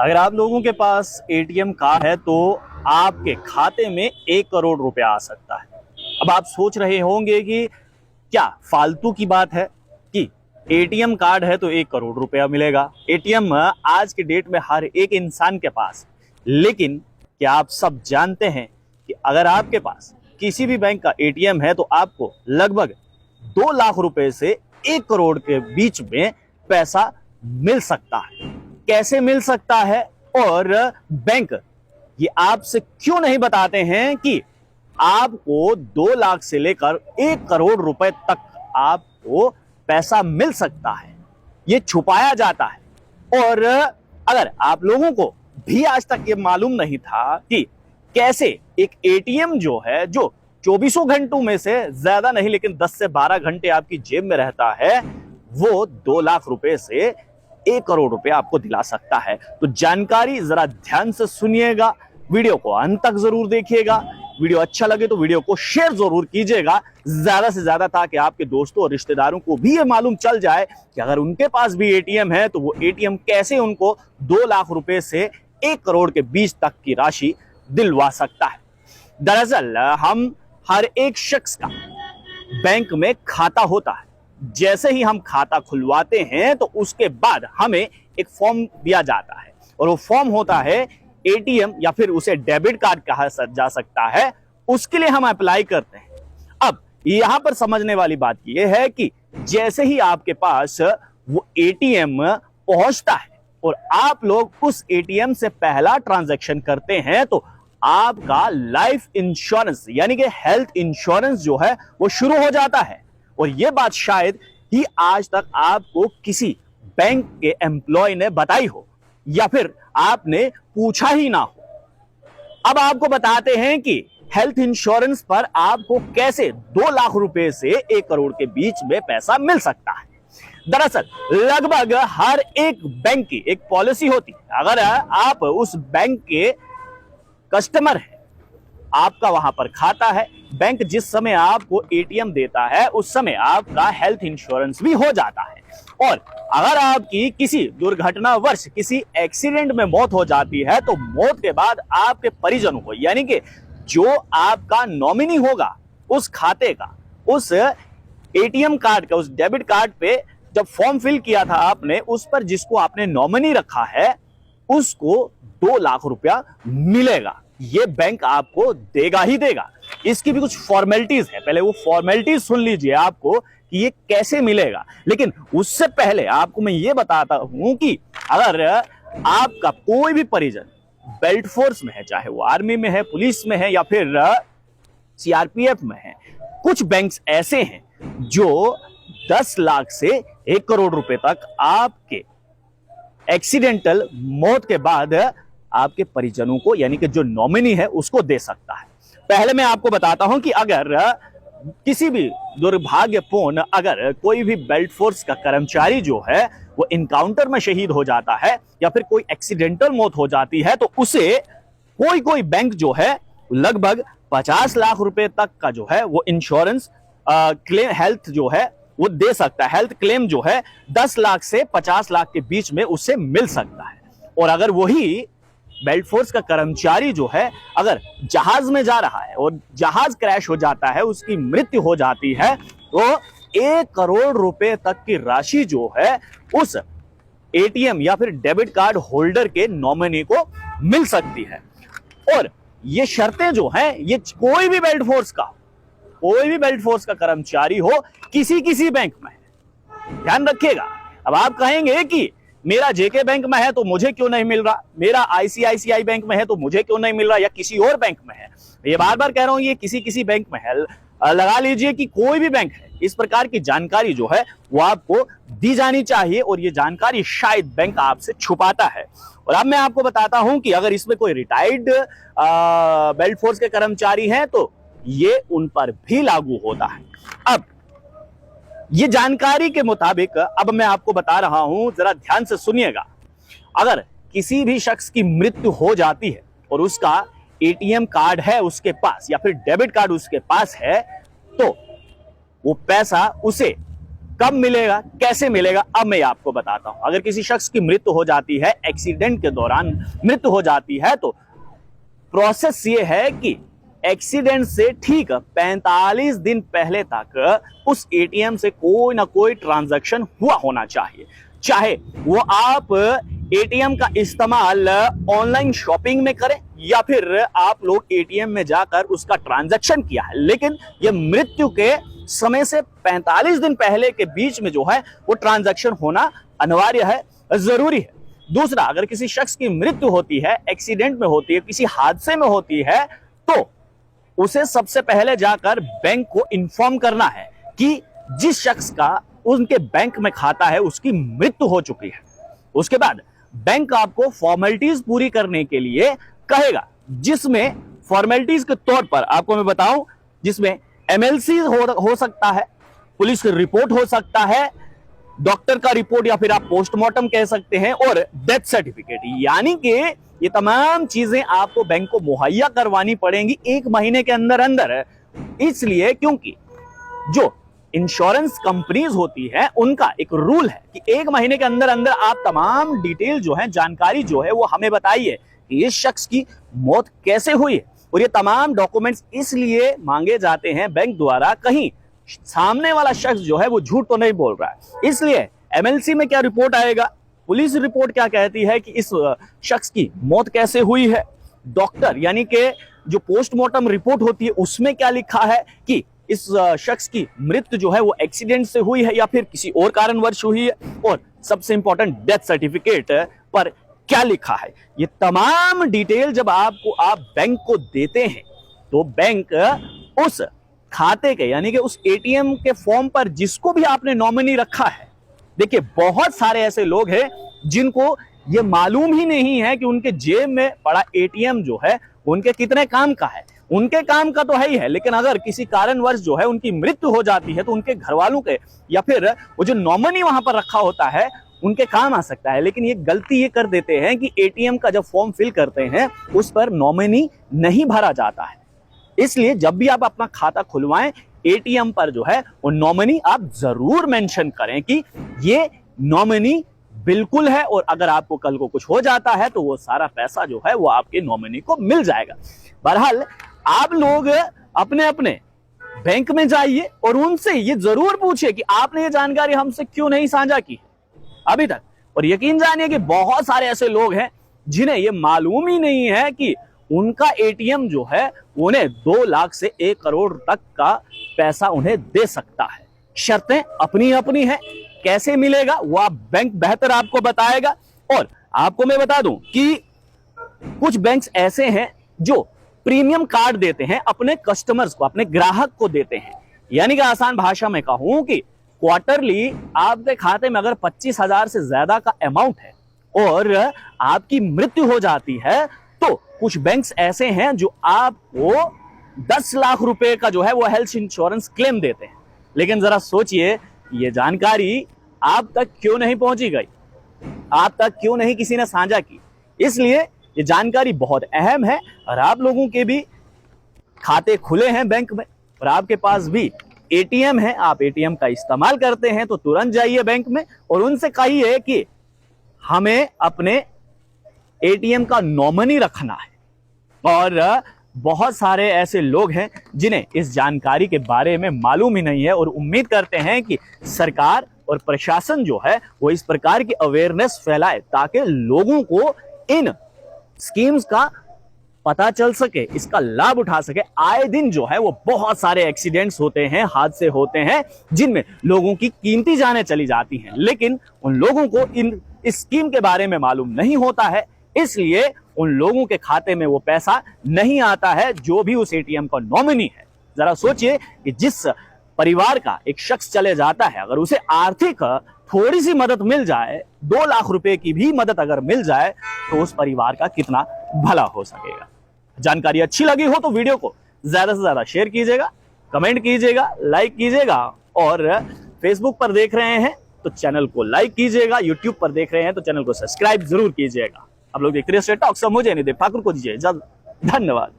अगर आप लोगों के पास एटीएम कार्ड है तो आपके खाते में 1 करोड़ रुपया आ सकता है। अब आप सोच रहे होंगे कि क्या फालतू की बात है कि एटीएम कार्ड है तो 1 करोड़ रुपया मिलेगा। एटीएम आज के डेट में हर एक इंसान के पास, लेकिन क्या आप सब जानते हैं कि अगर आपके पास किसी भी बैंक का एटीएम है तो आपको लगभग 2 लाख रुपए से 1 करोड़ के बीच में पैसा मिल सकता है। कैसे मिल सकता है और बैंक ये आपसे क्यों नहीं बताते हैं कि आपको 2 लाख से लेकर 1 करोड़ रुपए तक आपको पैसा मिल सकता है, ये छुपाया जाता है। और अगर आप लोगों को भी आज तक ये मालूम नहीं था कि कैसे एक एटीएम जो है, जो 24 घंटों में से ज्यादा नहीं लेकिन 10 से 12 घंटे आपकी जेब में रहता है, वो 2 लाख रुपए से 1 करोड़ रुपए आपको दिला सकता है। तो जानकारी जरा ध्यान से सुनिएगा, वीडियो को अंत तक जरूर देखिएगा। वीडियो अच्छा लगे तो वीडियो को शेयर जरूर कीजिएगा ज्यादा से ज्यादा, ताकि आपके दोस्तों और रिश्तेदारों को भी ये मालूम चल जाए कि अगर उनके पास भी एटीएम है तो वो एटीएम कैसे उनको 2 लाख रुपए से 1 करोड़ के बीच तक की राशि दिलवा सकता है। दरअसल हम हर एक शख्स का बैंक में खाता होता है। जैसे ही हम खाता खुलवाते हैं तो उसके बाद हमें एक फॉर्म दिया जाता है और वो फॉर्म होता है एटीएम या फिर उसे डेबिट कार्ड कहा जा सकता है, उसके लिए हम अप्लाई करते हैं। अब यहां पर समझने वाली बात यह है कि जैसे ही आपके पास वो एटीएम पहुंचता है और आप लोग उस एटीएम से पहला ट्रांजैक्शन करते हैं तो आपका लाइफ इंश्योरेंस यानी कि हेल्थ इंश्योरेंस जो है वो शुरू हो जाता है। और यह बात शायद ही आज तक आपको किसी बैंक के एम्प्लॉय ने बताई हो या फिर आपने पूछा ही ना हो। अब आपको बताते हैं कि हेल्थ इंश्योरेंस पर आपको कैसे 2 लाख रुपए से 1 करोड़ के बीच में पैसा मिल सकता है। दरअसल लगभग हर एक बैंक की एक पॉलिसी होती है। अगर आप उस बैंक के कस्टमर हैं, आपका वहां पर खाता है, बैंक जिस समय आपको एटीएम देता है उस समय आपका हेल्थ इंश्योरेंस भी हो जाता है। और अगर आपकी किसी दुर्घटनावश किसी एक्सीडेंट में मौत हो जाती है तो मौत के बाद आपके परिजनों को, यानी कि जो आपका नॉमिनी होगा उस खाते का, उस एटीएम कार्ड का, उस डेबिट कार्ड पे जब फॉर्म फिल किया था आपने, उस पर जिसको आपने नॉमिनी रखा है उसको 2 लाख रुपया मिलेगा। ये बैंक आपको देगा ही देगा। इसकी भी कुछ फॉर्मेलिटीज है, पहले वो फॉर्मेलिटीज सुन लीजिए आपको कि ये कैसे मिलेगा। लेकिन उससे पहले आपको मैं ये बताता हूं कि अगर आपका कोई भी परिजन बेल्ट फोर्स में है, चाहे वो आर्मी में है, पुलिस में है या फिर सीआरपीएफ में है, कुछ बैंक्स ऐसे हैं जो 10 लाख से 1 करोड़ रुपए तक आपके एक्सीडेंटल मौत के बाद आपके परिजनों को, यानी कि जो नॉमिनी है, उसको दे सकता है। पहले मैं आपको बताता हूं कि अगर किसी भी दुर्भाग्यपूर्ण अगर कोई भी बेल्ट फोर्स का कर्मचारी जो है वो इनकाउंटर में शहीद हो जाता है या फिर कोई एक्सीडेंटल मौत हो जाती है तो उसे कोई बैंक जो है लगभग 50 लाख रुपए तक का जो है वो इंश्योरेंस क्लेम हेल्थ जो है वो दे सकता है। हेल्थ क्लेम जो है 10 लाख से 50 लाख के बीच में उससे मिल सकता है। और अगर वही बेल्ट फोर्स का कर्मचारी जो है अगर जहाज में जा रहा है और जहाज क्रैश हो जाता है, उसकी मृत्यु हो जाती है, तो 1 करोड़ रुपए तक की राशि जो है उस एटीएम या फिर डेबिट कार्ड होल्डर के नॉमिनी को मिल सकती है। और ये शर्तें जो हैं, ये कोई भी बेल्ट फोर्स का कर्मचारी हो, किसी बैंक में है, ध्यान रखिएगा। अब आप कहेंगे कि मेरा जेके बैंक में है तो मुझे क्यों नहीं मिल रहा, मेरा आईसीआईसीआई बैंक में है तो मुझे क्यों नहीं मिल रहा, या किसी और बैंक में है। ये बार बार कह रहा हूं, ये किसी बैंक में है। लगा लीजिए कि कोई भी बैंक है, इस प्रकार की जानकारी जो है वो आपको दी जानी चाहिए और ये जानकारी शायद बैंक आपसे छुपाता है। और अब मैं आपको बताता हूं कि अगर इसमें कोई रिटायर्ड बेल्ट फोर्स के कर्मचारी हैं तो ये उन पर भी लागू होता है। अब ये जानकारी के मुताबिक अब मैं आपको बता रहा हूं, जरा ध्यान से सुनिएगा। अगर किसी भी शख्स की मृत्यु हो जाती है और उसका एटीएम कार्ड है उसके पास या फिर डेबिट कार्ड उसके पास है, तो वो पैसा उसे कब मिलेगा, कैसे मिलेगा, अब मैं आपको बताता हूं। अगर किसी शख्स की मृत्यु हो जाती है, एक्सीडेंट के दौरान मृत्यु हो जाती है, तो प्रोसेस ये है कि एक्सीडेंट से ठीक 45 दिन पहले तक उस एटीएम से कोई ना कोई ट्रांजैक्शन हुआ होना चाहिए। चाहे वो आप एटीएम का इस्तेमाल ऑनलाइन शॉपिंग में करें या फिर आप लोग एटीएम में जाकर उसका ट्रांजैक्शन किया है, लेकिन ये मृत्यु के समय से 45 दिन पहले के बीच में जो है वो ट्रांजैक्शन होना अनिवार्य है, जरूरी है। दूसरा, अगर किसी शख्स की मृत्यु होती है, एक्सीडेंट में होती है, किसी हादसे में होती है, तो उसे सबसे पहले जाकर बैंक को इन्फॉर्म करना है कि जिस शख्स का उनके बैंक में खाता है उसकी मृत्यु हो चुकी है। उसके बाद बैंक आपको फॉर्मेलिटीज पूरी करने के लिए कहेगा, जिसमें फॉर्मेलिटीज के तौर पर आपको मैं बताऊं, जिसमें एमएलसी हो सकता है, पुलिस की रिपोर्ट हो सकता है, डॉक्टर का रिपोर्ट या फिर आप पोस्टमार्टम कह सकते हैं, और डेथ सर्टिफिकेट। यानी कि ये तमाम चीजें आपको बैंक को मुहैया करवानी पड़ेंगी 1 महीने के अंदर अंदर। इसलिए क्योंकि जो इंश्योरेंस कंपनीज होती है उनका एक रूल है कि 1 महीने के अंदर अंदर आप तमाम डिटेल जो है, जानकारी जो है वो हमें बताइए कि इस शख्स की मौत कैसे हुई है। और ये तमाम डॉक्यूमेंट्स इसलिए मांगे जाते हैं बैंक द्वारा, कहीं सामने वाला शख्स जो है वो झूठ तो नहीं बोल रहा है। इसलिए एमएलसी में क्या रिपोर्ट आएगा, पुलिस रिपोर्ट क्या कहती है कि इस शख्स की मौत कैसे हुई है, डॉक्टर यानी कि जो पोस्टमार्टम रिपोर्ट होती है उसमें क्या लिखा है कि इस शख्स की मृत्यु जो है वो एक्सीडेंट से हुई है या फिर किसी और कारणवश हुई है, और सबसे इंपॉर्टेंट डेथ सर्टिफिकेट पर क्या लिखा है। ये तमाम डिटेल जब आप बैंक को देते हैं तो बैंक उस खाते के यानी कि उस एटीएम के फॉर्म पर जिसको भी आपने नॉमिनी रखा है, देखिए बहुत सारे ऐसे लोग हैं जिनको ये मालूम ही नहीं है कि उनके जेब में पड़ा एटीएम जो है उनके कितने काम का है। उनके काम का तो है ही है, लेकिन अगर किसी कारणवश जो है उनकी मृत्यु हो जाती है तो उनके घर वालों के या फिर वो जो नॉमिनी वहां पर रखा होता है उनके काम आ सकता है। लेकिन ये गलती ये कर देते हैं कि एटीएम का जब फॉर्म फिल करते हैं उस पर नॉमिनी नहीं भरा जाता है। इसलिए जब भी आप अपना खाता खुलवाएं, एटीएम पर जो है वो नॉमिनी आप जरूर मेंशन करें कि ये नॉमिनी बिल्कुल है, और अगर आपको कल को कुछ हो जाता है तो वो सारा पैसा जो है वो आपके नॉमिनी को मिल जाएगा। बहरहाल आप लोग अपने अपने बैंक में जाइए और उनसे ये जरूर पूछिए कि आपने ये जानकारी हमसे क्यों नहीं साझा की अभी तक। और यकीन जानिए कि बहुत सारे ऐसे लोग हैं जिन्हें ये मालूम ही नहीं है कि उनका एटीएम जो है उन्हें 2 लाख से 1 करोड़ तक का पैसा उन्हें दे सकता है। शर्तें अपनी अपनी हैं, कैसे मिलेगा वो आप बैंक बेहतर आपको बताएगा। और आपको मैं बता दूं कि कुछ बैंक्स ऐसे हैं जो प्रीमियम कार्ड देते हैं अपने कस्टमर्स को, अपने ग्राहक को देते हैं। यानी कि आसान भाषा में कहूं कि क्वार्टरली आपके खाते में अगर 25,000 से ज्यादा का अमाउंट है और आपकी मृत्यु हो जाती है तो कुछ बैंक्स ऐसे हैं जो आपको 10 लाख रुपए का जो है वो हेल्थ इंश्योरेंस क्लेम देते हैं। लेकिन जरा सोचिए ये जानकारी आप तक क्यों नहीं पहुंची गई, आप तक क्यों नहीं किसी ने साझा की। इसलिए ये जानकारी बहुत अहम है। और आप लोगों के भी खाते खुले हैं बैंक में और आपके पास भी एटीएम है, आप एटीएम का इस्तेमाल करते हैं तो तुरंत जाइए बैंक में और उनसे कहिए कि हमें अपने एटीएम का नॉमिनी रखना है। और बहुत सारे ऐसे लोग हैं जिन्हें इस जानकारी के बारे में मालूम ही नहीं है और उम्मीद करते हैं कि सरकार और प्रशासन जो है वो इस प्रकार की अवेयरनेस फैलाए ताकि लोगों को इन स्कीम्स का पता चल सके, इसका लाभ उठा सके। आए दिन जो है वो बहुत सारे एक्सीडेंट्स होते हैं, हादसे होते हैं जिनमें लोगों की कीमती जानें चली जाती हैं, लेकिन उन लोगों को इस स्कीम के बारे में मालूम नहीं होता है। इसलिए उन लोगों के खाते में वो पैसा नहीं आता है जो भी उस एटीएम का नॉमिनी है। जरा सोचिए कि जिस परिवार का एक शख्स चले जाता है, अगर उसे आर्थिक थोड़ी सी मदद मिल जाए, 2 लाख रुपए की भी मदद अगर मिल जाए तो उस परिवार का कितना भला हो सकेगा। जानकारी अच्छी लगी हो तो वीडियो को ज्यादा से ज्यादा शेयर कीजिएगा, कमेंट कीजिएगा, लाइक कीजिएगा। और फेसबुक पर देख रहे हैं तो चैनल को लाइक कीजिएगा, यूट्यूब पर देख रहे हैं तो चैनल को सब्सक्राइब जरूर कीजिएगा। आप लोग देखते रहिए स्ट्रेट टॉक। मुझे निदेश ठाकुर को दीजिए इजाजत। धन्यवाद।